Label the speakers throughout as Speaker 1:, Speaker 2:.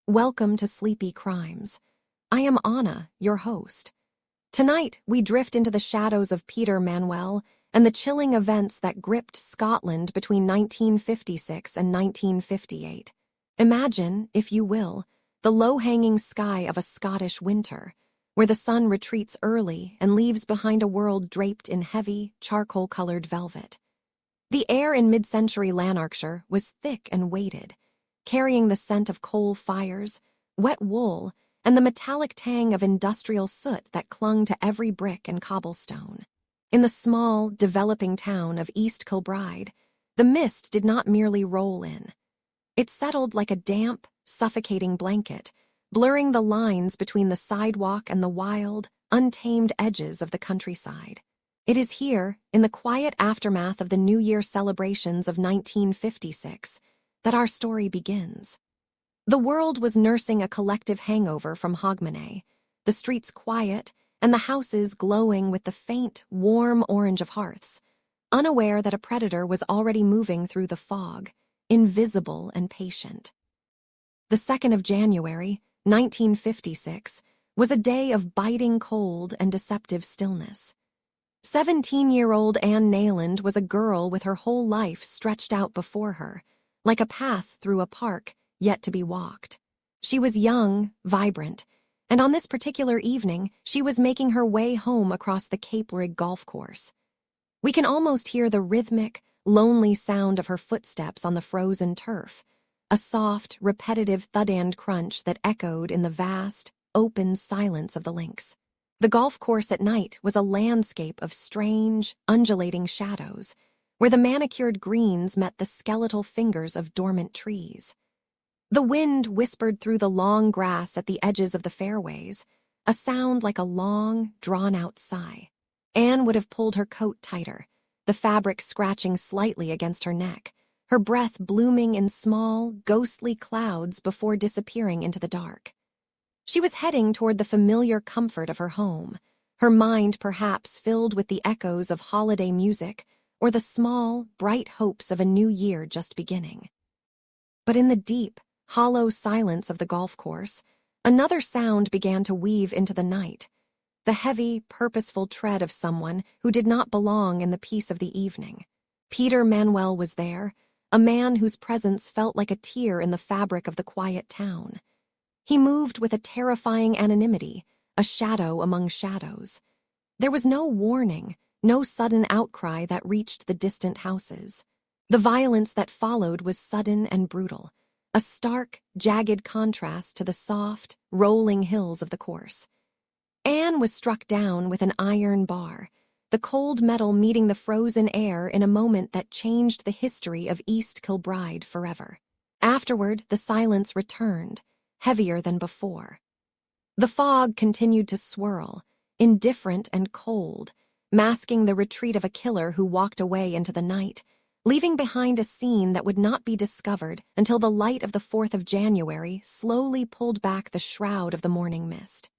Speaker 1: Welcome to Sleepy Crimes. I am Anna, your host. Tonight, we drift into the shadows of Peter Manuel and the chilling events that gripped Scotland between 1956 and 1958. Imagine, if you will, the low-hanging sky of a Scottish winter, where the sun retreats early and leaves behind a world draped in heavy, charcoal-colored velvet. The air in mid-century Lanarkshire was thick and weighted, carrying the scent of coal fires, wet wool, and the metallic tang of industrial soot that clung to every brick and cobblestone. In the small, developing town of East Kilbride, the mist did not merely roll in. It settled like a damp, suffocating blanket, blurring the lines between the sidewalk and the wild, untamed edges of the countryside. It is here, in the quiet aftermath of the New Year celebrations of 1956, that our story begins. The world was nursing a collective hangover from Hogmanay, the streets quiet and the houses glowing with the faint, warm orange of hearths, unaware that a predator was already moving through the fog, invisible and patient. The 2nd of January, 1956, was a day of biting cold and deceptive stillness. 17-year-old Anne Nayland was a girl with her whole life stretched out before her, like a path through a park yet to be walked. She was young, vibrant, and on this particular evening, she was making her way home across the Cape Rig golf course. We can almost hear the rhythmic, lonely sound of her footsteps on the frozen turf, a soft, repetitive thud and crunch that echoed in the vast, open silence of the links. The golf course at night was a landscape of strange, undulating shadows, where the manicured greens met the skeletal fingers of dormant trees. The wind whispered through the long grass at the edges of the fairways, a sound like a long, drawn-out sigh. Anne would have pulled her coat tighter, the fabric scratching slightly against her neck, her breath blooming in small, ghostly clouds before disappearing into the dark. She was heading toward the familiar comfort of her home, her mind perhaps filled with the echoes of holiday music or the small, bright hopes of a new year just beginning. But in the deep, hollow silence of the golf course, another sound began to weave into the night, the heavy, purposeful tread of someone who did not belong in the peace of the evening. Peter Manuel was there, a man whose presence felt like a tear in the fabric of the quiet town. He moved with a terrifying anonymity, a shadow among shadows. There was no warning, no sudden outcry that reached the distant houses. The violence that followed was sudden and brutal, a stark, jagged contrast to the soft, rolling hills of the course. Anne was struck down with an iron bar, the cold metal meeting the frozen air in a moment that changed the history of East Kilbride forever. Afterward, the silence returned, heavier than before. The fog continued to swirl, indifferent and cold, masking the retreat of a killer who walked away into the night, leaving behind a scene that would not be discovered until the light of the 4th of January slowly pulled back the shroud of the morning mist.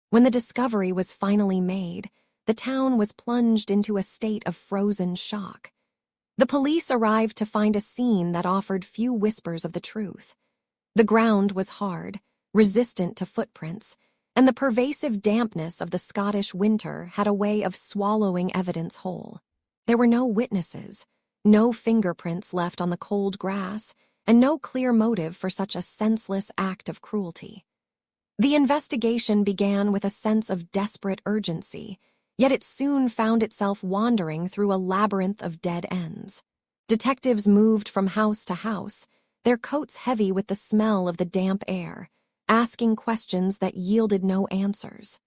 Speaker 1: When the discovery was finally made, the town was plunged into a state of frozen shock. The police arrived to find a scene that offered few whispers of the truth. The ground was hard, resistant to footprints, and the pervasive dampness of the Scottish winter had a way of swallowing evidence whole. There were no witnesses, no fingerprints left on the cold grass, and no clear motive for such a senseless act of cruelty. The investigation began with a sense of desperate urgency, yet it soon found itself wandering through a labyrinth of dead ends. Detectives moved from house to house, their coats heavy with the smell of the damp air, asking questions that yielded no answers.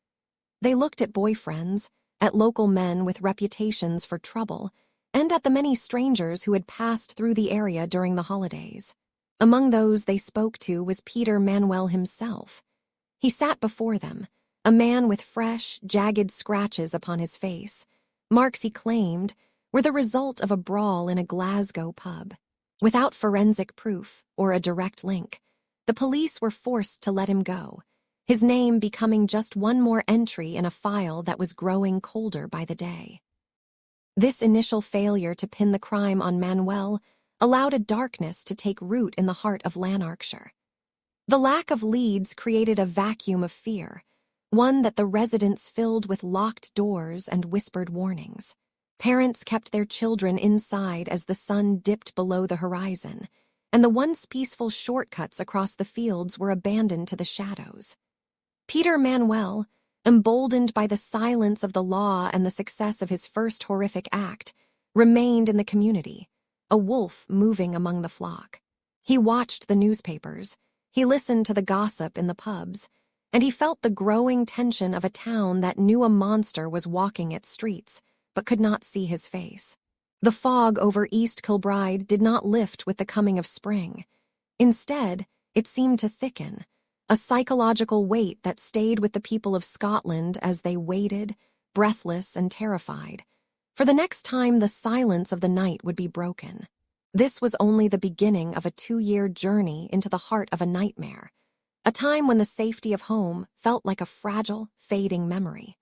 Speaker 1: They looked at boyfriends, at local men with reputations for trouble, and at the many strangers who had passed through the area during the holidays. Among those they spoke to was Peter Manuel himself. He sat before them, a man with fresh, jagged scratches upon his face. Marks, he claimed, were the result of a brawl in a Glasgow pub. Without forensic proof or a direct link, the police were forced to let him go, his name becoming just one more entry in a file that was growing colder by the day. This initial failure to pin the crime on Manuel allowed a darkness to take root in the heart of Lanarkshire. The lack of leads created a vacuum of fear, one that the residents filled with locked doors and whispered warnings. Parents kept their children inside as the sun dipped below the horizon, and the once peaceful shortcuts across the fields were abandoned to the shadows. Peter Manuel, emboldened by the silence of the law and the success of his first horrific act, remained in the community, a wolf moving among the flock. He watched the newspapers, he listened to the gossip in the pubs, and he felt the growing tension of a town that knew a monster was walking its streets, but could not see his face. The fog over East Kilbride did not lift with the coming of spring. Instead, it seemed to thicken, a psychological weight that stayed with the people of Scotland as they waited, breathless and terrified, for the next time the silence of the night would be broken. This was only the beginning of a 2-year journey into the heart of a nightmare, a time when the safety of home felt like a fragile, fading memory.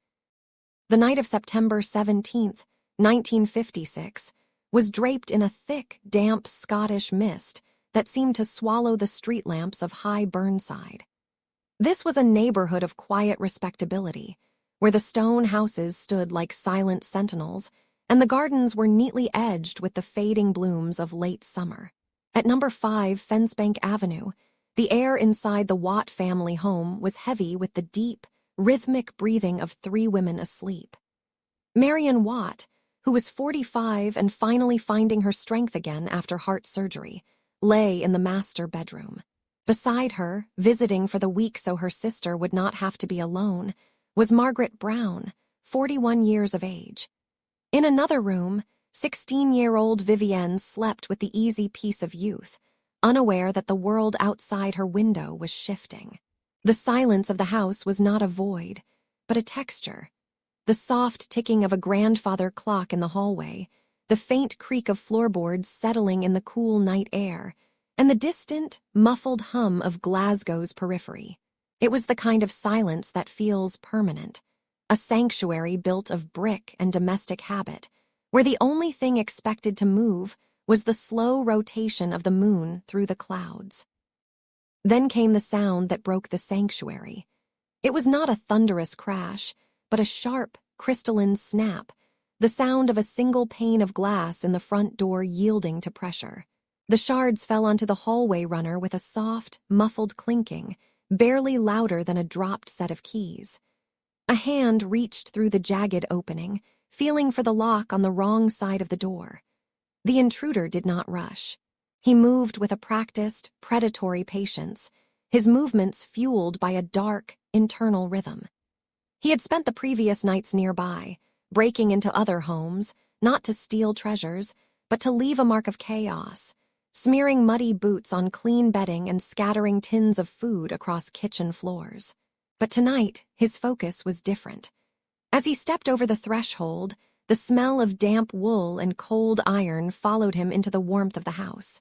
Speaker 1: The night of September 17th, 1956, was draped in a thick, damp Scottish mist that seemed to swallow the street lamps of High Burnside. This was a neighborhood of quiet respectability, where the stone houses stood like silent sentinels, and the gardens were neatly edged with the fading blooms of late summer. At number 5 Fencebank Avenue, the air inside the Watt family home was heavy with the deep, rhythmic breathing of 3 women asleep. Marion Watt, who was 45 and finally finding her strength again after heart surgery, lay in the master bedroom. Beside her, visiting for the week so her sister would not have to be alone, was Margaret Brown, 41 years of age. In another room, 16-year-old Vivienne slept with the easy peace of youth, unaware that the world outside her window was shifting. The silence of the house was not a void, but a texture. The soft ticking of a grandfather clock in the hallway, the faint creak of floorboards settling in the cool night air, and the distant, muffled hum of Glasgow's periphery. It was the kind of silence that feels permanent, a sanctuary built of brick and domestic habit, where the only thing expected to move was the slow rotation of the moon through the clouds. Then came the sound that broke the sanctuary. It was not a thunderous crash, but a sharp, crystalline snap, the sound of a single pane of glass in the front door yielding to pressure. The shards fell onto the hallway runner with a soft, muffled clinking, barely louder than a dropped set of keys. A hand reached through the jagged opening, feeling for the lock on the wrong side of the door. The intruder did not rush. He moved with a practiced, predatory patience, his movements fueled by a dark, internal rhythm. He had spent the previous nights nearby, breaking into other homes, not to steal treasures, but to leave a mark of chaos, smearing muddy boots on clean bedding and scattering tins of food across kitchen floors. But tonight, his focus was different. As he stepped over the threshold, the smell of damp wool and cold iron followed him into the warmth of the house.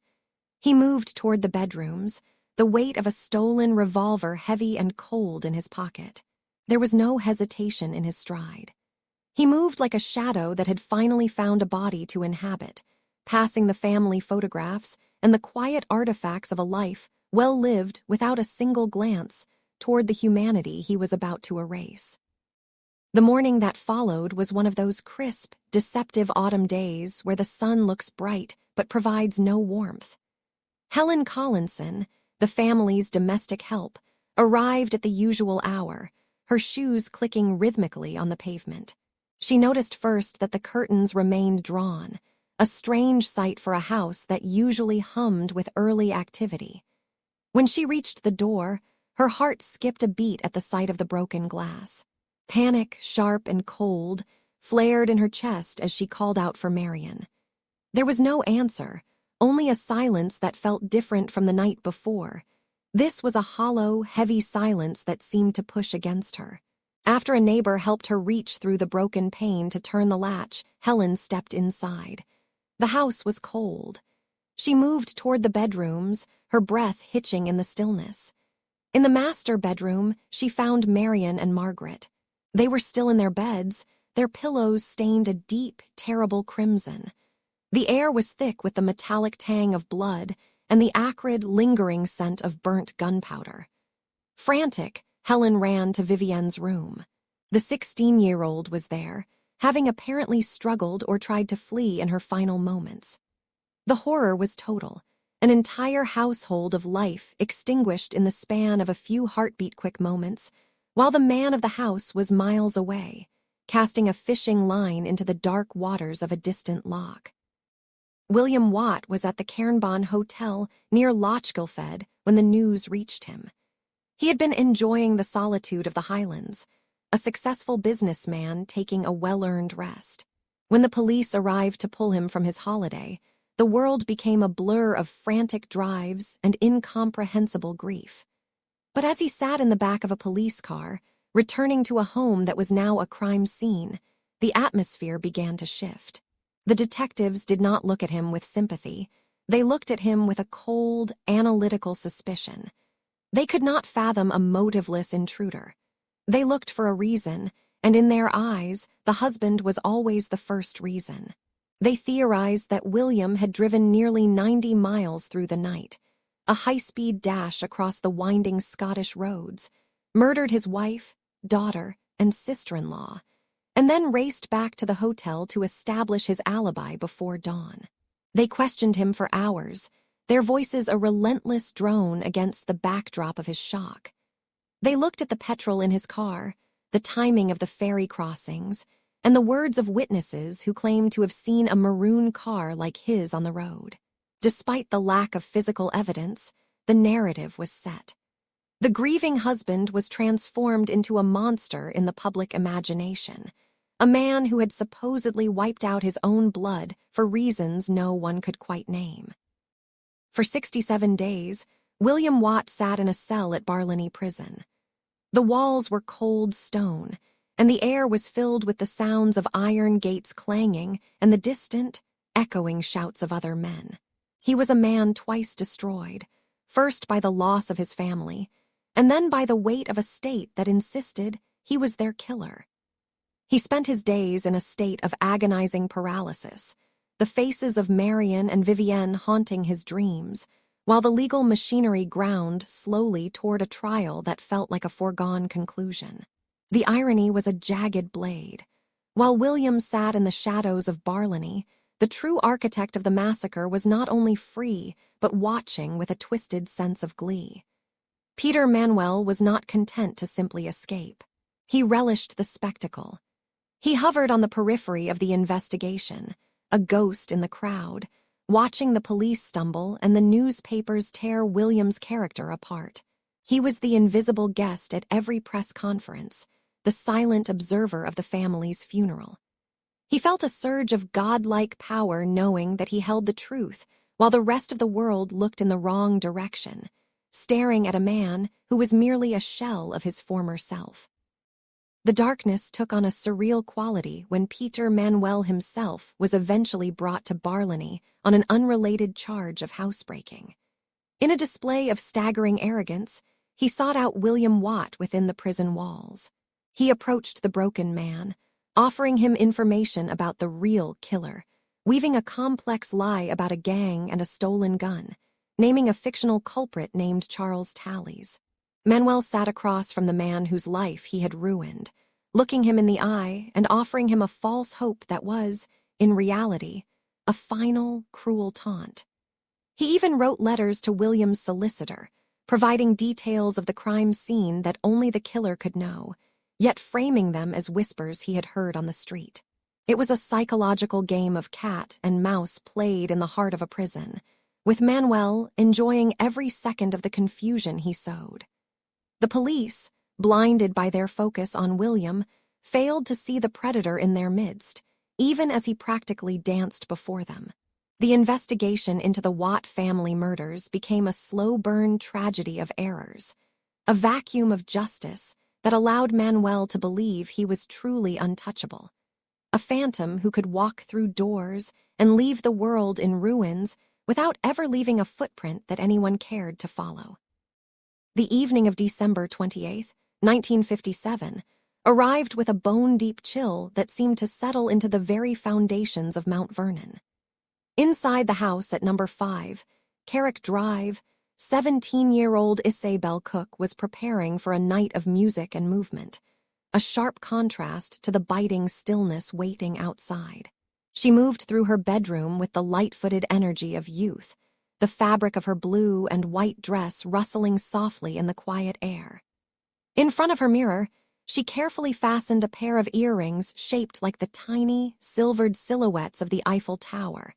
Speaker 1: He moved toward the bedrooms, the weight of a stolen revolver heavy and cold in his pocket. There was no hesitation in his stride. He moved like a shadow that had finally found a body to inhabit, passing the family photographs and the quiet artifacts of a life well lived without a single glance toward the humanity he was about to erase. The morning that followed was one of those crisp, deceptive autumn days where the sun looks bright but provides no warmth. Helen Collinson, the family's domestic help, arrived at the usual hour, her shoes clicking rhythmically on the pavement. She noticed first that the curtains remained drawn, a strange sight for a house that usually hummed with early activity. When she reached the door, her heart skipped a beat at the sight of the broken glass. Panic, sharp and cold, flared in her chest as she called out for Marion. There was no answer, only a silence that felt different from the night before. This was a hollow, heavy silence that seemed to push against her. After a neighbor helped her reach through the broken pane to turn the latch, Helen stepped inside. The house was cold. She moved toward the bedrooms, her breath hitching in the stillness. In the master bedroom, she found Marion and Margaret. They were still in their beds, their pillows stained a deep, terrible crimson. The air was thick with the metallic tang of blood, and the acrid, lingering scent of burnt gunpowder. Frantic, Helen ran to Vivienne's room. The 16-year-old was there, having apparently struggled or tried to flee in her final moments. The horror was total. An entire household of life extinguished in the span of a few heartbeat-quick moments, while the man of the house was miles away, casting a fishing line into the dark waters of a distant loch. William Watt was at the Cairnbon Hotel near Lochgilfed when the news reached him. He had been enjoying the solitude of the Highlands, a successful businessman taking a well-earned rest. When the police arrived to pull him from his holiday, the world became a blur of frantic drives and incomprehensible grief. But as he sat in the back of a police car, returning to a home that was now a crime scene, the atmosphere began to shift. The detectives did not look at him with sympathy. They looked at him with a cold, analytical suspicion. They could not fathom a motiveless intruder. They looked for a reason, and in their eyes, the husband was always the first reason. They theorized that William had driven nearly 90 miles through the night, a high-speed dash across the winding Scottish roads, murdered his wife, daughter, and sister-in-law, and then raced back to the hotel to establish his alibi before dawn. They questioned him for hours, their voices a relentless drone against the backdrop of his shock. They looked at the petrol in his car, the timing of the ferry crossings, and the words of witnesses who claimed to have seen a maroon car like his on the road. Despite the lack of physical evidence, the narrative was set. The grieving husband was transformed into a monster in the public imagination, a man who had supposedly wiped out his own blood for reasons no one could quite name. For 67 days, William Watt sat in a cell at Barlinnie Prison. The walls were cold stone, and the air was filled with the sounds of iron gates clanging and the distant, echoing shouts of other men. He was a man twice destroyed, first by the loss of his family, and then by the weight of a state that insisted he was their killer. He spent his days in a state of agonizing paralysis, the faces of Marion and Vivienne haunting his dreams, while the legal machinery ground slowly toward a trial that felt like a foregone conclusion. The irony was a jagged blade. While William sat in the shadows of Barlinnie, the true architect of the massacre was not only free, but watching with a twisted sense of glee. Peter Manuel was not content to simply escape. He relished the spectacle. He hovered on the periphery of the investigation, a ghost in the crowd, watching the police stumble and the newspapers tear William's character apart. He was the invisible guest at every press conference, the silent observer of the family's funeral. He felt a surge of godlike power knowing that he held the truth, while the rest of the world looked in the wrong direction, staring at a man who was merely a shell of his former self. The darkness took on a surreal quality when Peter Manuel himself was eventually brought to Barlinnie on an unrelated charge of housebreaking. In a display of staggering arrogance, he sought out William Watt within the prison walls. He approached the broken man, offering him information about the real killer, weaving a complex lie about a gang and a stolen gun, naming a fictional culprit named Charles Tallies. Manuel sat across from the man whose life he had ruined, looking him in the eye and offering him a false hope that was, in reality, a final, cruel taunt. He even wrote letters to William's solicitor, providing details of the crime scene that only the killer could know, yet framing them as whispers he had heard on the street. It was a psychological game of cat and mouse played in the heart of a prison, with Manuel enjoying every second of the confusion he sowed. The police, blinded by their focus on William, failed to see the predator in their midst, even as he practically danced before them. The investigation into the Watt family murders became a slow-burn tragedy of errors, a vacuum of justice that allowed Manuel to believe he was truly untouchable, a phantom who could walk through doors and leave the world in ruins without ever leaving a footprint that anyone cared to follow. The evening of December 28, 1957, arrived with a bone-deep chill that seemed to settle into the very foundations of Mount Vernon. Inside the house at number 5, Carrick Drive, 17-year-old Isabel Cook was preparing for a night of music and movement, a sharp contrast to the biting stillness waiting outside. She moved through her bedroom with the light-footed energy of youth, the fabric of her blue and white dress rustling softly in the quiet air. In front of her mirror, she carefully fastened a pair of earrings shaped like the tiny, silvered silhouettes of the Eiffel Tower,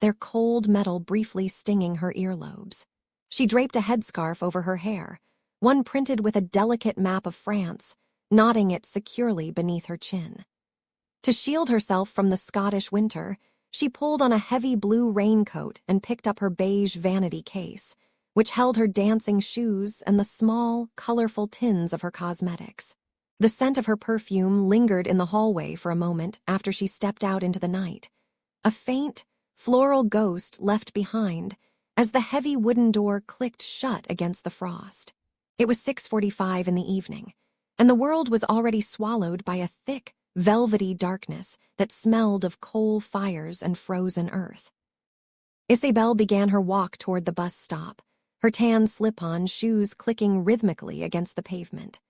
Speaker 1: their cold metal briefly stinging her earlobes. She draped a headscarf over her hair, one printed with a delicate map of France, knotting it securely beneath her chin. To shield herself from the Scottish winter, she pulled on a heavy blue raincoat and picked up her beige vanity case, which held her dancing shoes and the small, colorful tins of her cosmetics. The scent of her perfume lingered in the hallway for a moment after she stepped out into the night, a faint, floral ghost left behind as the heavy wooden door clicked shut against the frost. It was 6:45 in the evening, and the world was already swallowed by a thick, velvety darkness that smelled of coal fires and frozen earth. Isabel began her walk toward the bus stop, her tan slip-on shoes clicking rhythmically against the pavement.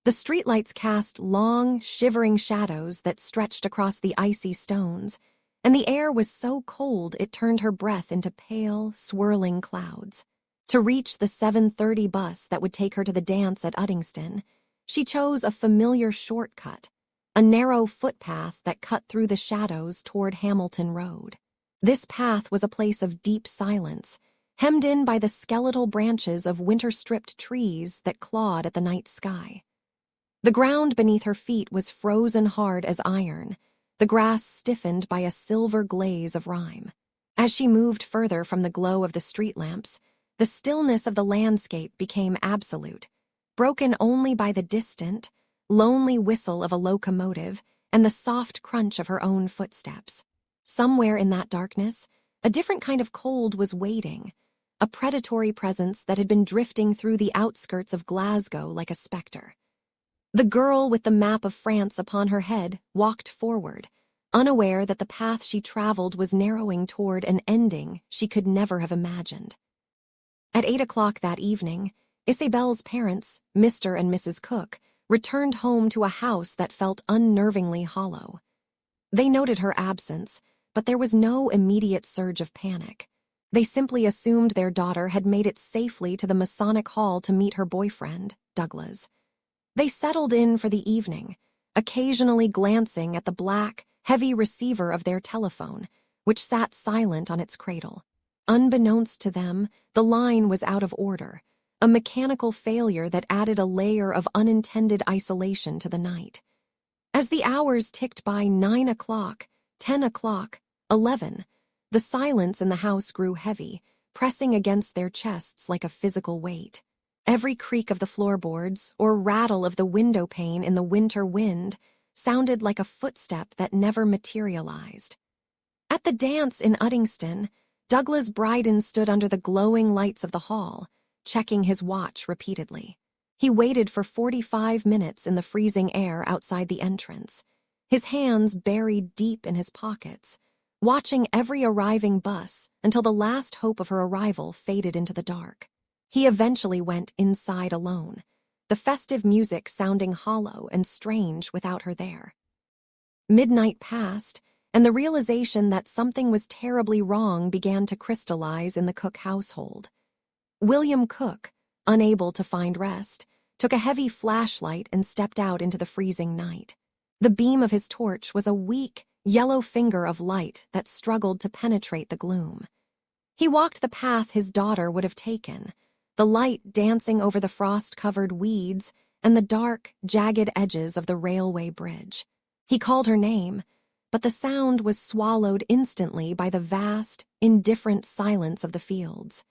Speaker 1: The streetlights cast long, shivering shadows that stretched across the icy stones, and the air was so cold it turned her breath into pale, swirling clouds. To reach the 7:30 bus that would take her to the dance at Uddingston, she chose a familiar shortcut, a narrow footpath that cut through the shadows toward Hamilton Road. This path was a place of deep silence, hemmed in by the skeletal branches of winter-stripped trees that clawed at the night sky. The ground beneath her feet was frozen hard as iron, the grass stiffened by a silver glaze of rime. As she moved further from the glow of the street lamps, the stillness of the landscape became absolute, broken only by the distant, lonely whistle of a locomotive and the soft crunch of her own footsteps. Somewhere in that darkness, a different kind of cold was waiting, a predatory presence that had been drifting through the outskirts of Glasgow like a specter. The girl with the map of France upon her head walked forward, unaware that the path she traveled was narrowing toward an ending she could never have imagined. At 8 o'clock that evening, Isabel's parents, Mr. and Mrs. Cook, returned home to a house that felt unnervingly hollow. They noted her absence, but there was no immediate surge of panic. They simply assumed their daughter had made it safely to the Masonic Hall to meet her boyfriend, Douglas. They settled in for the evening, occasionally glancing at the black, heavy receiver of their telephone, which sat silent on its cradle. Unbeknownst to them, the line was out of order, a mechanical failure that added a layer of unintended isolation to the night. As the hours ticked by 9 o'clock, 10 o'clock, 11, the silence in the house grew heavy, pressing against their chests like a physical weight. Every creak of the floorboards or rattle of the window pane in the winter wind sounded like a footstep that never materialized. At the dance in Uddingston, Douglas Bryden stood under the glowing lights of the hall, checking his watch repeatedly. He waited for 45 minutes in the freezing air outside the entrance, his hands buried deep in his pockets, watching every arriving bus until the last hope of her arrival faded into the dark. He eventually went inside alone, the festive music sounding hollow and strange without her there. Midnight passed, and the realization that something was terribly wrong began to crystallize in the Cook household. William Cook, unable to find rest, took a heavy flashlight and stepped out into the freezing night. The beam of his torch was a weak, yellow finger of light that struggled to penetrate the gloom. He walked the path his daughter would have taken, the light dancing over the frost-covered weeds and the dark, jagged edges of the railway bridge. He called her name, but the sound was swallowed instantly by the vast, indifferent silence of the fields.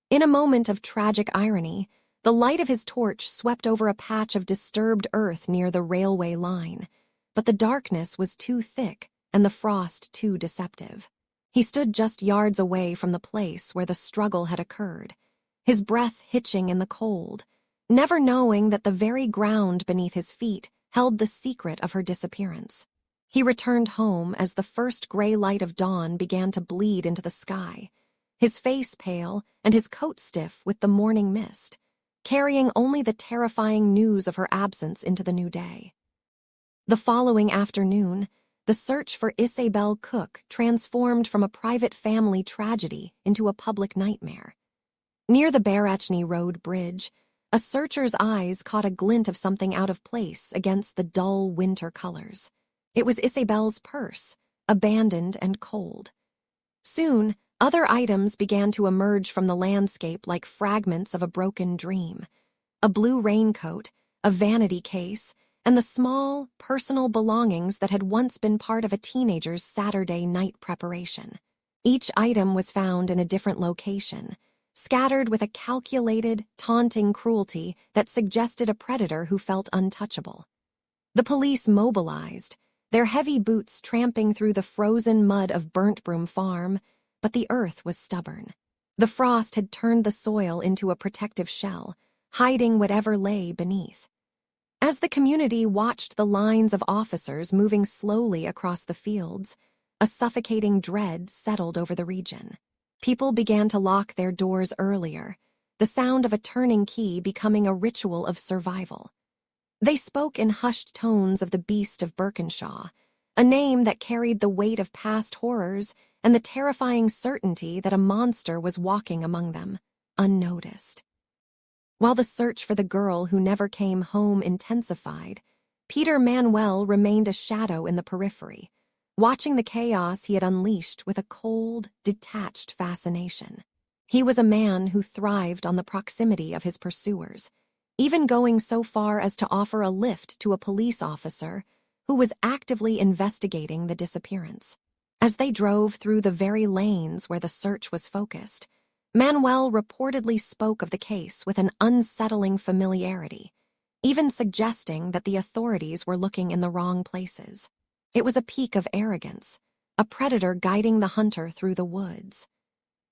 Speaker 1: In a moment of tragic irony, the light of his torch swept over a patch of disturbed earth near the railway line, but the darkness was too thick and the frost too deceptive. He stood just yards away from the place where the struggle had occurred, his breath hitching in the cold, never knowing that the very ground beneath his feet held the secret of her disappearance. He returned home as the first gray light of dawn began to bleed into the sky, his face pale and his coat stiff with the morning mist, carrying only the terrifying news of her absence into the new day. The following afternoon, the search for Isabel Cook transformed from a private family tragedy into a public nightmare. Near the Barachny Road Bridge, a searcher's eyes caught a glint of something out of place against the dull winter colors. It was Isabel's purse, abandoned and cold. Soon, other items began to emerge from the landscape like fragments of a broken dream. A blue raincoat, a vanity case, and the small, personal belongings that had once been part of a teenager's Saturday night preparation. Each item was found in a different location, scattered with a calculated, taunting cruelty that suggested a predator who felt untouchable. The police mobilized, their heavy boots tramping through the frozen mud of Burnt Broom Farm, but the earth was stubborn. The frost had turned the soil into a protective shell, hiding whatever lay beneath. As the community watched the lines of officers moving slowly across the fields, a suffocating dread settled over the region. People began to lock their doors earlier, the sound of a turning key becoming a ritual of survival. They spoke in hushed tones of the Beast of Birkenshaw, a name that carried the weight of past horrors and the terrifying certainty that a monster was walking among them, unnoticed. While the search for the girl who never came home intensified, Peter Manuel remained a shadow in the periphery, watching the chaos he had unleashed with a cold, detached fascination. He was a man who thrived on the proximity of his pursuers, even going so far as to offer a lift to a police officer who was actively investigating the disappearance. As they drove through the very lanes where the search was focused, Manuel reportedly spoke of the case with an unsettling familiarity, even suggesting that the authorities were looking in the wrong places. It was a peak of arrogance, a predator guiding the hunter through the woods.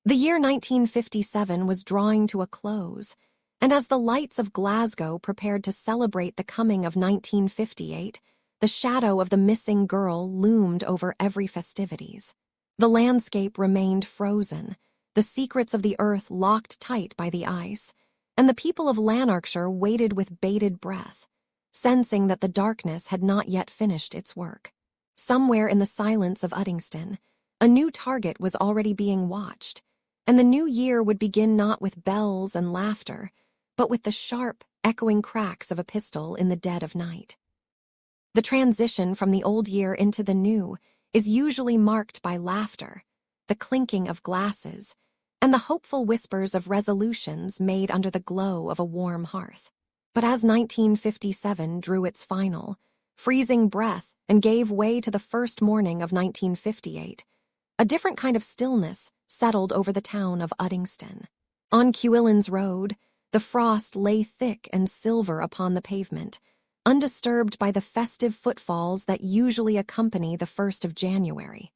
Speaker 1: The year 1957 was drawing to a close, and as the lights of Glasgow prepared to celebrate the coming of 1958, the shadow of the missing girl loomed over every festivities. The landscape remained frozen, the secrets of the earth locked tight by the ice, and the people of Lanarkshire waited with bated breath, sensing that the darkness had not yet finished its work. Somewhere in the silence of Uddingston, a new target was already being watched, and the new year would begin not with bells and laughter, but with the sharp, echoing cracks of a pistol in the dead of night. The transition from the old year into the new is usually marked by laughter, the clinking of glasses, and the hopeful whispers of resolutions made under the glow of a warm hearth. But as 1957 drew its final, freezing breath and gave way to the first morning of 1958, a different kind of stillness settled over the town of Uddingston. On Quillen's Road, the frost lay thick and silver upon the pavement, undisturbed by the festive footfalls that usually accompany the 1st of January.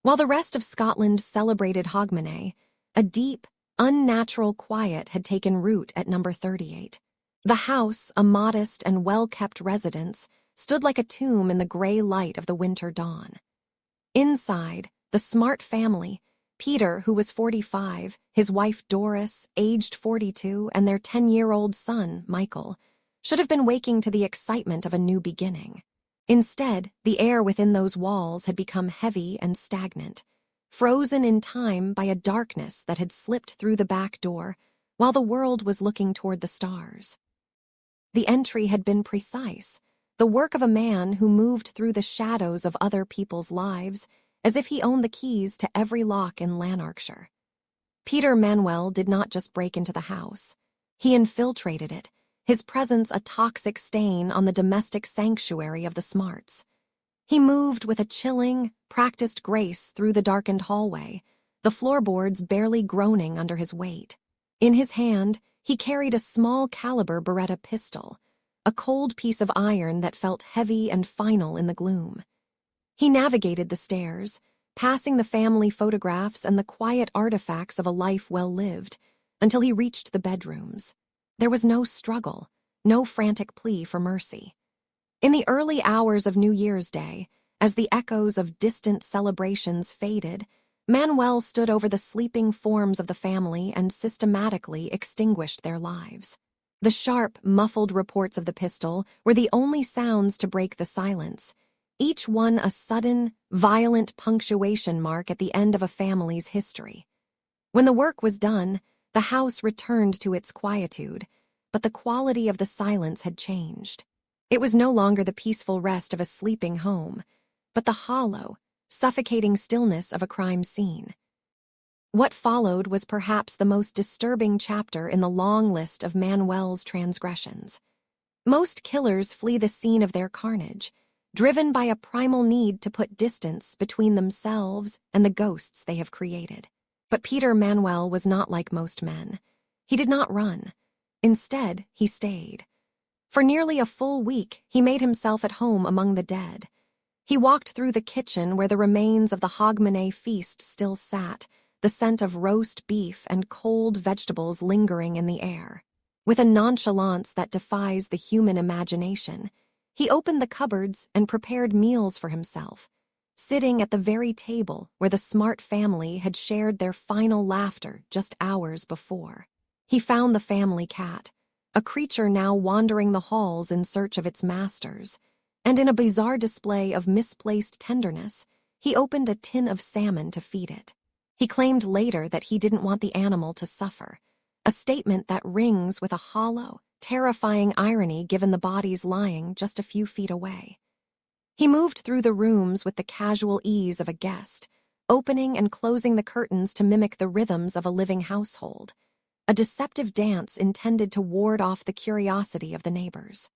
Speaker 1: While the rest of Scotland celebrated Hogmanay, a deep, unnatural quiet had taken root at number 38. The house, a modest and well-kept residence, stood like a tomb in the gray light of the winter dawn. Inside, the smart family, Peter, who was 45, his wife Doris, aged 42, and their 10-year-old son, Michael, should have been waking to the excitement of a new beginning. Instead, the air within those walls had become heavy and stagnant, frozen in time by a darkness that had slipped through the back door while the world was looking toward the stars. The entry had been precise, the work of a man who moved through the shadows of other people's lives as if he owned the keys to every lock in Lanarkshire. Peter Manuel did not just break into the house. He infiltrated it, his presence a toxic stain on the domestic sanctuary of the Smarts. He moved with a chilling, practiced grace through the darkened hallway, the floorboards barely groaning under his weight. In his hand, he carried a small-caliber Beretta pistol, a cold piece of iron that felt heavy and final in the gloom. He navigated the stairs, passing the family photographs and the quiet artifacts of a life well lived, until he reached the bedrooms. There was no struggle, no frantic plea for mercy. In the early hours of New Year's Day, as the echoes of distant celebrations faded, Manuel stood over the sleeping forms of the family and systematically extinguished their lives. The sharp, muffled reports of the pistol were the only sounds to break the silence, each one a sudden, violent punctuation mark at the end of a family's history. When the work was done, the house returned to its quietude, but the quality of the silence had changed. It was no longer the peaceful rest of a sleeping home, but the hollow, suffocating stillness of a crime scene. What followed was perhaps the most disturbing chapter in the long list of Manuel's transgressions. Most killers flee the scene of their carnage, driven by a primal need to put distance between themselves and the ghosts they have created. But Peter Manuel was not like most men. He did not run. Instead, he stayed. For nearly a full week, he made himself at home among the dead. He walked through the kitchen where the remains of the Hogmanay feast still sat, the scent of roast beef and cold vegetables lingering in the air. With a nonchalance that defies the human imagination, he opened the cupboards and prepared meals for himself, sitting at the very table where the Smart family had shared their final laughter just hours before. He found the family cat, a creature now wandering the halls in search of its masters, and in a bizarre display of misplaced tenderness, he opened a tin of salmon to feed it. He claimed later that he didn't want the animal to suffer, a statement that rings with a hollow, terrifying irony given the bodies lying just a few feet away. He moved through the rooms with the casual ease of a guest, opening and closing the curtains to mimic the rhythms of a living household, a deceptive dance intended to ward off the curiosity of the neighbors.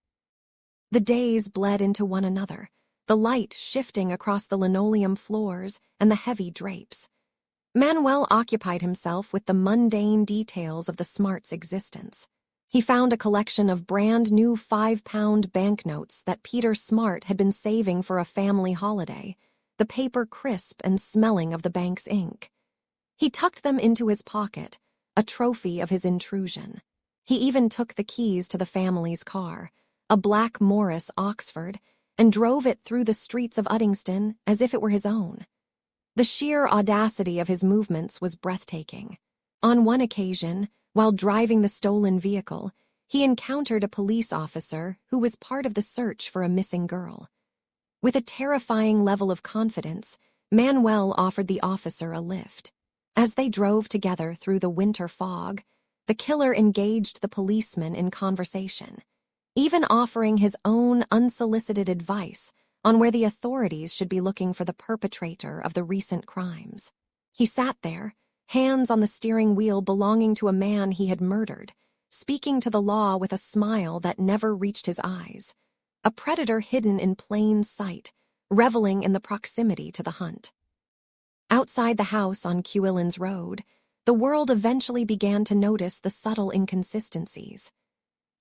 Speaker 1: The days bled into one another, the light shifting across the linoleum floors and the heavy drapes. Manuel occupied himself with the mundane details of the Smarts' existence. He found a collection of brand-new 5-pound banknotes that Peter Smart had been saving for a family holiday, the paper crisp and smelling of the bank's ink. He tucked them into his pocket, a trophy of his intrusion. He even took the keys to the family's car, a black Morris Oxford, and drove it through the streets of Uddingston as if it were his own. The sheer audacity of his movements was breathtaking. On one occasion, while driving the stolen vehicle, he encountered a police officer who was part of the search for a missing girl. With a terrifying level of confidence, Manuel offered the officer a lift. As they drove together through the winter fog, the killer engaged the policeman in conversation, even offering his own unsolicited advice on where the authorities should be looking for the perpetrator of the recent crimes. He sat there, hands on the steering wheel belonging to a man he had murdered, speaking to the law with a smile that never reached his eyes, a predator hidden in plain sight, reveling in the proximity to the hunt. Outside the house on Quillen's Road, the world eventually began to notice the subtle inconsistencies.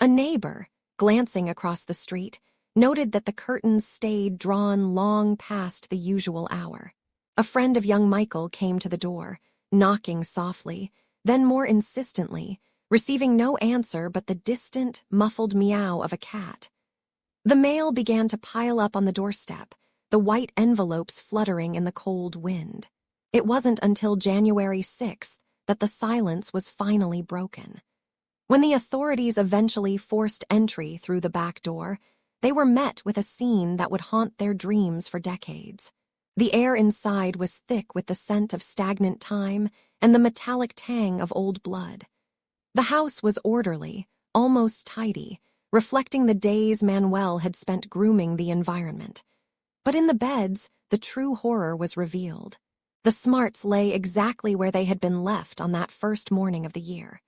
Speaker 1: A neighbor, glancing across the street, noted that the curtains stayed drawn long past the usual hour. A friend of young Michael came to the door, knocking softly, then more insistently, receiving no answer but the distant, muffled meow of a cat. The mail began to pile up on the doorstep, the white envelopes fluttering in the cold wind. It wasn't until January 6th that the silence was finally broken. When the authorities eventually forced entry through the back door, they were met with a scene that would haunt their dreams for decades. The air inside was thick with the scent of stagnant time and the metallic tang of old blood. The house was orderly, almost tidy, reflecting the days Manuel had spent grooming the environment. But in the beds, the true horror was revealed. The Smarts lay exactly where they had been left on that first morning of the year.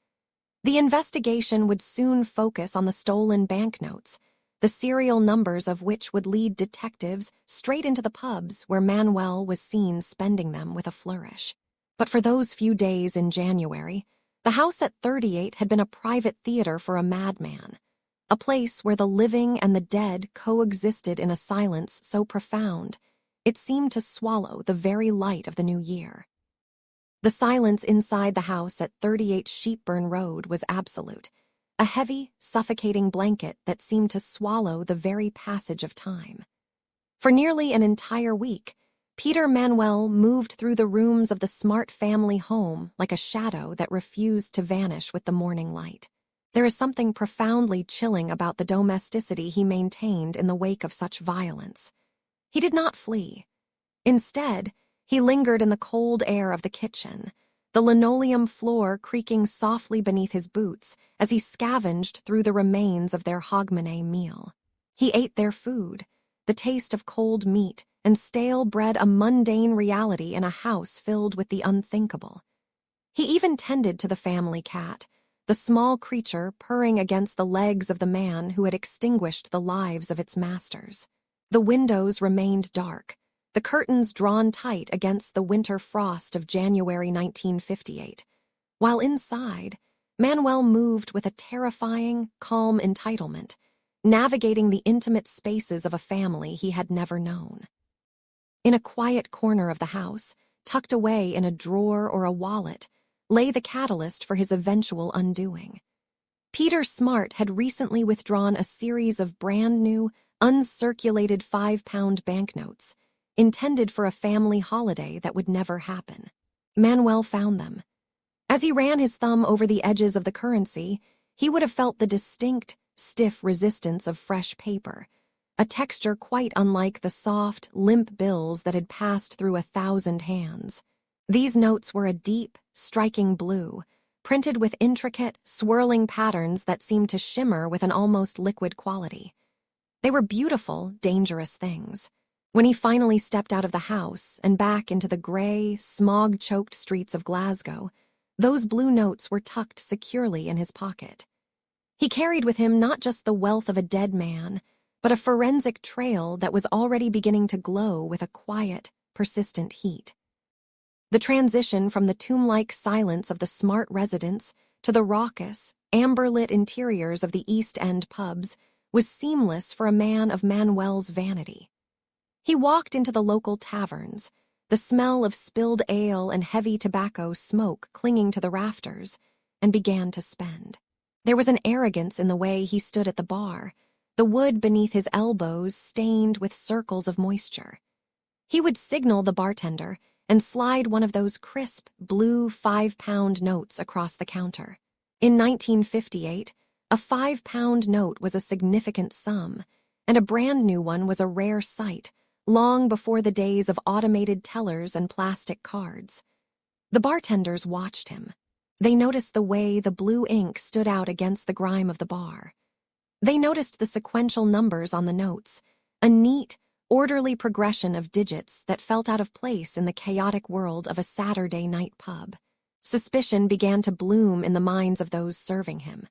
Speaker 1: The investigation would soon focus on the stolen banknotes, the serial numbers of which would lead detectives straight into the pubs where Manuel was seen spending them with a flourish. But for those few days in January, the house at 38 had been a private theater for a madman, a place where the living and the dead coexisted in a silence so profound it seemed to swallow the very light of the new year. The silence inside the house at 38 Sheepburn Road was absolute, a heavy, suffocating blanket that seemed to swallow the very passage of time. For nearly an entire week, Peter Manuel moved through the rooms of the Smart family home like a shadow that refused to vanish with the morning light. There is something profoundly chilling about the domesticity he maintained in the wake of such violence. He did not flee. Instead, he lingered in the cold air of the kitchen, the linoleum floor creaking softly beneath his boots as he scavenged through the remains of their hogmanay meal. He ate their food, the taste of cold meat and stale bread a mundane reality in a house filled with the unthinkable. He even tended to the family cat, the small creature purring against the legs of the man who had extinguished the lives of its masters. The windows remained dark, the curtains drawn tight against the winter frost of January 1958, while inside, Manuel moved with a terrifying, calm entitlement, navigating the intimate spaces of a family he had never known. In a quiet corner of the house, tucked away in a drawer or a wallet, lay the catalyst for his eventual undoing. Peter Smart had recently withdrawn a series of brand-new, uncirculated 5-pound banknotes, intended for a family holiday that would never happen. Manuel found them. As he ran his thumb over the edges of the currency, he would have felt the distinct, stiff resistance of fresh paper, a texture quite unlike the soft, limp bills that had passed through 1,000 hands. These notes were a deep, striking blue, printed with intricate, swirling patterns that seemed to shimmer with an almost liquid quality. They were beautiful, dangerous things. When he finally stepped out of the house and back into the gray, smog-choked streets of Glasgow, those blue notes were tucked securely in his pocket. He carried with him not just the wealth of a dead man, but a forensic trail that was already beginning to glow with a quiet, persistent heat. The transition from the tomb-like silence of the Smart residence to the raucous, amber-lit interiors of the East End pubs was seamless for a man of Manuel's vanity. He walked into the local taverns, the smell of spilled ale and heavy tobacco smoke clinging to the rafters, and began to spend. There was an arrogance in the way he stood at the bar, the wood beneath his elbows stained with circles of moisture. He would signal the bartender and slide one of those crisp, blue 5-pound notes across the counter. In 1958, a 5-pound note was a significant sum, and a brand new one was a rare sight, long before the days of automated tellers and plastic cards. The bartenders watched him. They noticed the way the blue ink stood out against the grime of the bar. They noticed the sequential numbers on the notes, a neat, orderly progression of digits that felt out of place in the chaotic world of a Saturday night pub. Suspicion began to bloom in the minds of those serving him.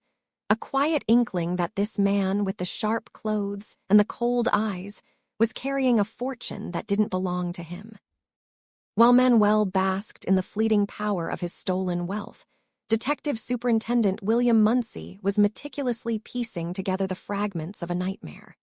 Speaker 1: A quiet inkling that this man with the sharp clothes and the cold eyes was carrying a fortune that didn't belong to him. While Manuel basked in the fleeting power of his stolen wealth, Detective Superintendent William Munsey was meticulously piecing together the fragments of a nightmare.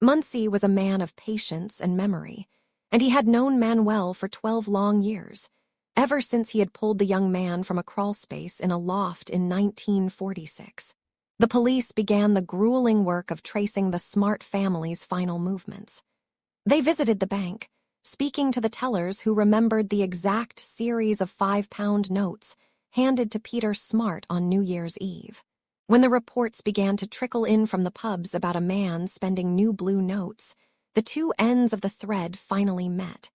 Speaker 1: Munsey was a man of patience and memory, and he had known Manuel for 12 long years, ever since he had pulled the young man from a crawlspace in a loft in 1946. The police began the grueling work of tracing the Smart family's final movements. They visited the bank, speaking to the tellers who remembered the exact series of 5-pound notes handed to Peter Smart on New Year's Eve. When the reports began to trickle in from the pubs about a man spending new blue notes, the two ends of the thread finally met.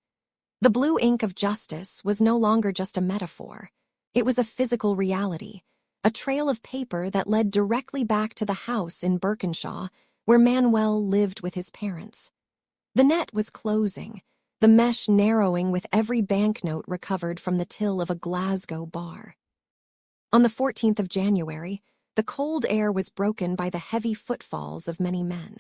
Speaker 1: The blue ink of justice was no longer just a metaphor. It was a physical reality, a trail of paper that led directly back to the house in Birkenshaw where Manuel lived with his parents. The net was closing, the mesh narrowing with every banknote recovered from the till of a Glasgow bar. On the 14th of January, the cold air was broken by the heavy footfalls of many men.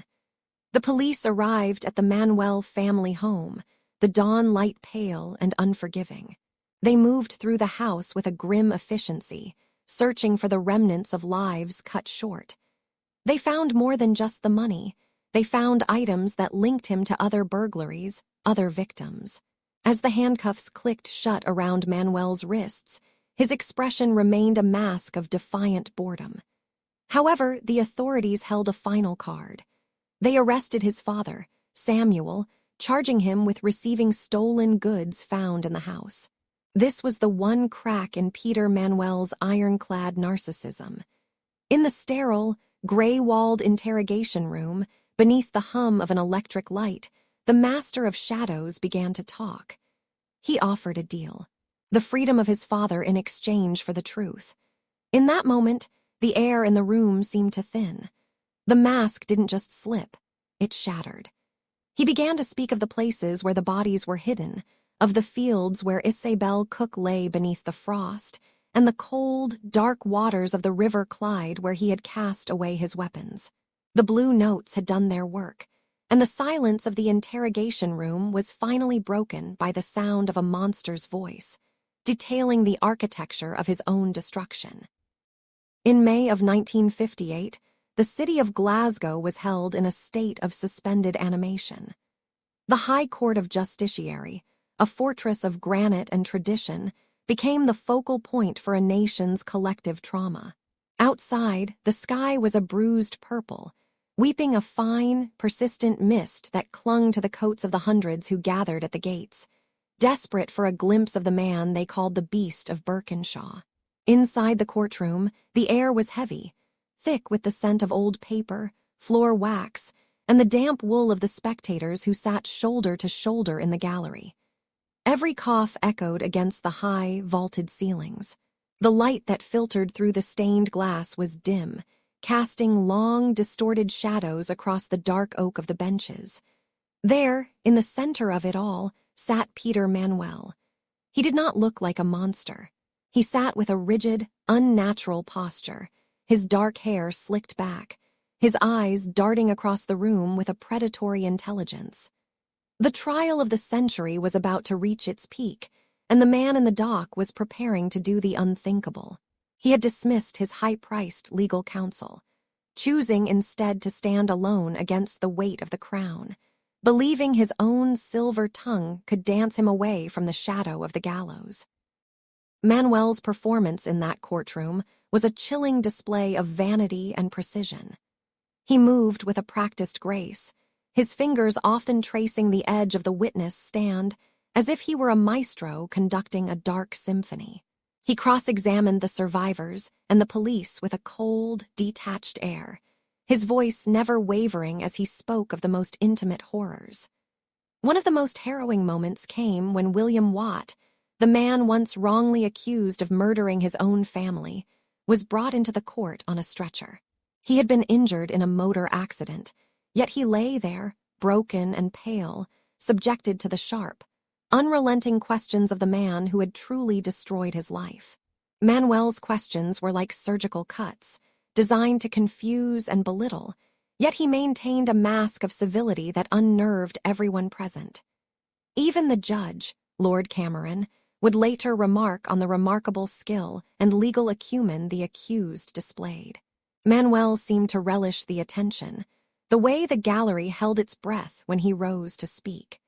Speaker 1: The police arrived at the Manuel family home, the dawn light pale and unforgiving. They moved through the house with a grim efficiency, searching for the remnants of lives cut short. They found more than just the money. They found items that linked him to other burglaries, other victims. As the handcuffs clicked shut around Manuel's wrists, his expression remained a mask of defiant boredom. However, the authorities held a final card. They arrested his father, Samuel, charging him with receiving stolen goods found in the house. This was the one crack in Peter Manuel's ironclad narcissism. In the sterile, gray-walled interrogation room, beneath the hum of an electric light, the master of shadows began to talk. He offered a deal: the freedom of his father in exchange for the truth. In that moment, the air in the room seemed to thin. The mask didn't just slip, it shattered. He began to speak of the places where the bodies were hidden, of the fields where Isabel Cook lay beneath the frost, and the cold, dark waters of the River Clyde where he had cast away his weapons. The blue notes had done their work, and the silence of the interrogation room was finally broken by the sound of a monster's voice, detailing the architecture of his own destruction. In May of 1958, the city of Glasgow was held in a state of suspended animation. The High Court of Justiciary, a fortress of granite and tradition, became the focal point for a nation's collective trauma. Outside, the sky was a bruised purple, weeping a fine, persistent mist that clung to the coats of the hundreds who gathered at the gates, desperate for a glimpse of the man they called the Beast of Birkenshaw. Inside the courtroom, the air was heavy, thick with the scent of old paper, floor wax, and the damp wool of the spectators who sat shoulder to shoulder in the gallery. Every cough echoed against the high, vaulted ceilings. The light that filtered through the stained glass was dim, casting long, distorted shadows across the dark oak of the benches. There, in the center of it all, sat Peter Manuel. He did not look like a monster. He sat with a rigid, unnatural posture, his dark hair slicked back, his eyes darting across the room with a predatory intelligence. The trial of the century was about to reach its peak, and the man in the dock was preparing to do the unthinkable. He had dismissed his high-priced legal counsel, choosing instead to stand alone against the weight of the crown, believing his own silver tongue could dance him away from the shadow of the gallows. Manuel's performance in that courtroom was a chilling display of vanity and precision. He moved with a practiced grace, his fingers often tracing the edge of the witness stand, as if he were a maestro conducting a dark symphony. He cross-examined the survivors and the police with a cold, detached air, his voice never wavering as he spoke of the most intimate horrors. One of the most harrowing moments came when William Watt, the man once wrongly accused of murdering his own family, was brought into the court on a stretcher. He had been injured in a motor accident, yet he lay there, broken and pale, subjected to the sharp, unrelenting questions of the man who had truly destroyed his life. Manuel's questions were like surgical cuts, designed to confuse and belittle, yet he maintained a mask of civility that unnerved everyone present. Even the judge, Lord Cameron, would later remark on the remarkable skill and legal acumen the accused displayed. Manuel seemed to relish the attention, the way the gallery held its breath when he rose to speak.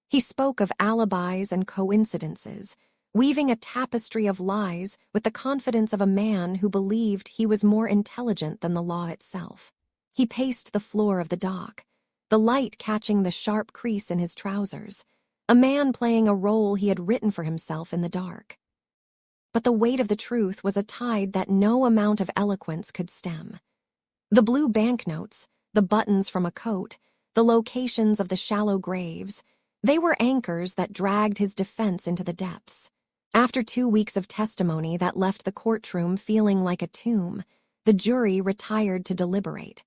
Speaker 1: He spoke of alibis and coincidences, weaving a tapestry of lies with the confidence of a man who believed he was more intelligent than the law itself. He paced the floor of the dock, the light catching the sharp crease in his trousers, a man playing a role he had written for himself in the dark. But the weight of the truth was a tide that no amount of eloquence could stem. The blue banknotes, the buttons from a coat, the locations of the shallow graves, they were anchors that dragged his defense into the depths. After 2 weeks of testimony that left the courtroom feeling like a tomb, the jury retired to deliberate.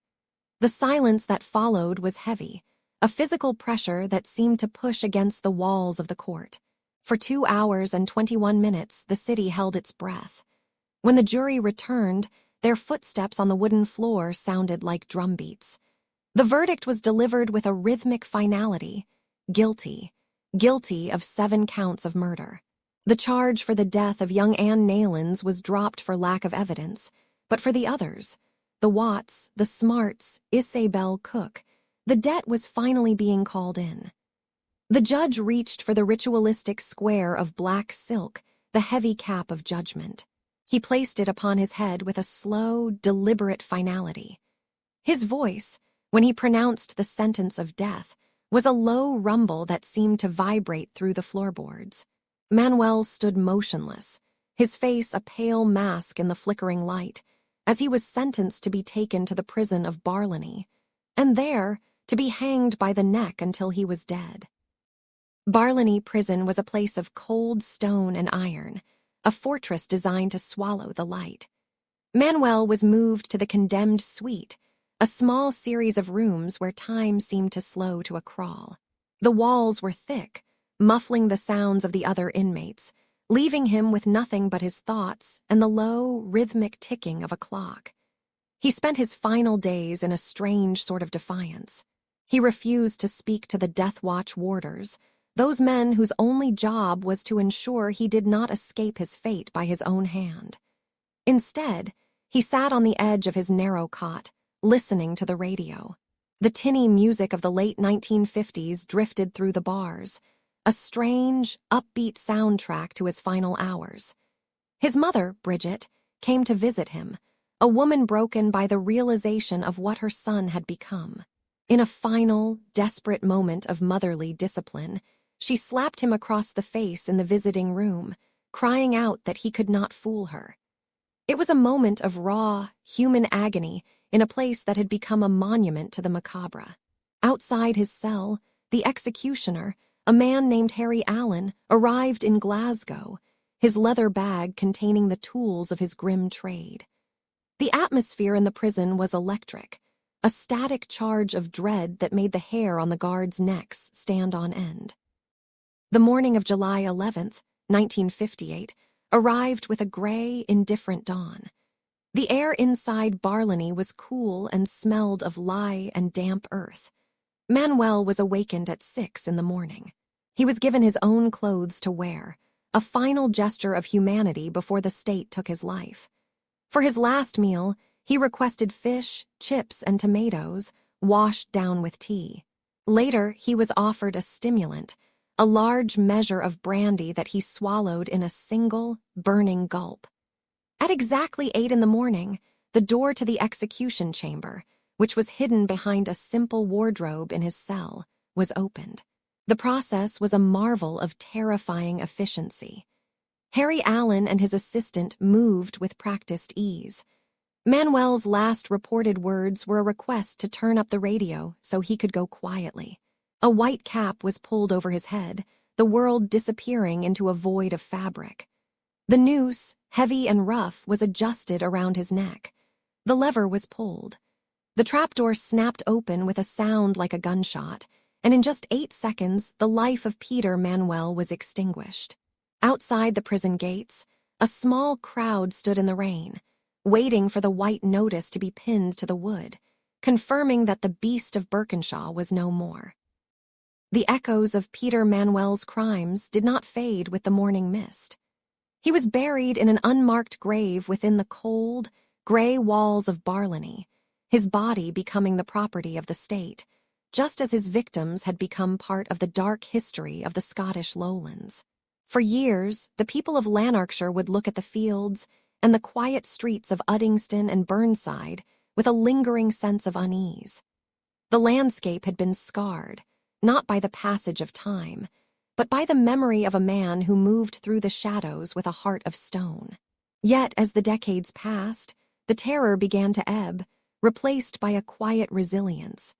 Speaker 1: The silence that followed was heavy, a physical pressure that seemed to push against the walls of the court. For 2 hours and 21 minutes, the city held its breath. When the jury returned, their footsteps on the wooden floor sounded like drumbeats. The verdict was delivered with a rhythmic finality: guilty, guilty of 7 counts of murder. The charge for the death of young Anne Naylands was dropped for lack of evidence, but for the others, the Watts, the Smarts, Isabel Cook, the debt was finally being called in. The judge reached for the ritualistic square of black silk, the heavy cap of judgment. He placed it upon his head with a slow, deliberate finality. His voice, when he pronounced the sentence of death, was a low rumble that seemed to vibrate through the floorboards. Manuel stood motionless, his face a pale mask in the flickering light, as he was sentenced to be taken to the prison of Barlany, and there to be hanged by the neck until he was dead. Barlany Prison was a place of cold stone and iron, a fortress designed to swallow the light. Manuel was moved to the condemned suite, a small series of rooms where time seemed to slow to a crawl. The walls were thick, muffling the sounds of the other inmates, leaving him with nothing but his thoughts and the low, rhythmic ticking of a clock. He spent his final days in a strange sort of defiance. He refused to speak to the death watch warders, those men whose only job was to ensure he did not escape his fate by his own hand. Instead, he sat on the edge of his narrow cot, listening to the radio. The tinny music of the late 1950s drifted through the bars, a strange, upbeat soundtrack to his final hours. His mother, Bridget, came to visit him, a woman broken by the realization of what her son had become. In a final, desperate moment of motherly discipline, she slapped him across the face in the visiting room, crying out that he could not fool her. It was a moment of raw, human agony in a place that had become a monument to the macabre. Outside his cell, the executioner, a man named Harry Allen, arrived in Glasgow, his leather bag containing the tools of his grim trade. The atmosphere in the prison was electric, a static charge of dread that made the hair on the guards' necks stand on end. The morning of July 11th, 1958, arrived with a gray, indifferent dawn. The air inside Barlany was cool and smelled of lye and damp earth. Manuel was awakened at 6 in the morning. He was given his own clothes to wear, a final gesture of humanity before the state took his life. For his last meal, he requested fish, chips, and tomatoes, washed down with tea. Later, he was offered a stimulant, a large measure of brandy that he swallowed in a single, burning gulp. At exactly 8 in the morning, the door to the execution chamber, which was hidden behind a simple wardrobe in his cell, was opened. The process was a marvel of terrifying efficiency. Harry Allen and his assistant moved with practiced ease. Manuel's last reported words were a request to turn up the radio so he could go quietly. A white cap was pulled over his head, the world disappearing into a void of fabric. The noose, heavy and rough, was adjusted around his neck. The lever was pulled. The trapdoor snapped open with a sound like a gunshot, and in just 8 seconds, the life of Peter Manuel was extinguished. Outside the prison gates, a small crowd stood in the rain, waiting for the white notice to be pinned to the wood, confirming that the Beast of Birkenshaw was no more. The echoes of Peter Manuel's crimes did not fade with the morning mist. He was buried in an unmarked grave within the cold, gray walls of Barlany, his body becoming the property of the state, just as his victims had become part of the dark history of the Scottish lowlands. For years, the people of Lanarkshire would look at the fields and the quiet streets of Uddingston and Burnside with a lingering sense of unease. The landscape had been scarred, not by the passage of time, but by the memory of a man who moved through the shadows with a heart of stone. Yet, as the decades passed, the terror began to ebb, replaced by a quiet resilience.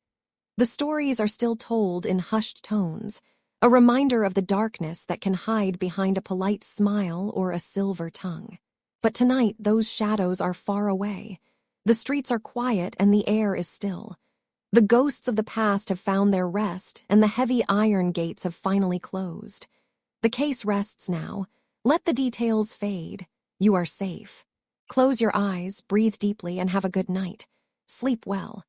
Speaker 1: The stories are still told in hushed tones, a reminder of the darkness that can hide behind a polite smile or a silver tongue. But tonight, those shadows are far away. The streets are quiet and the air is still. The ghosts of the past have found their rest, and the heavy iron gates have finally closed. The case rests now. Let the details fade. You are safe. Close your eyes, breathe deeply, and have a good night. Sleep well.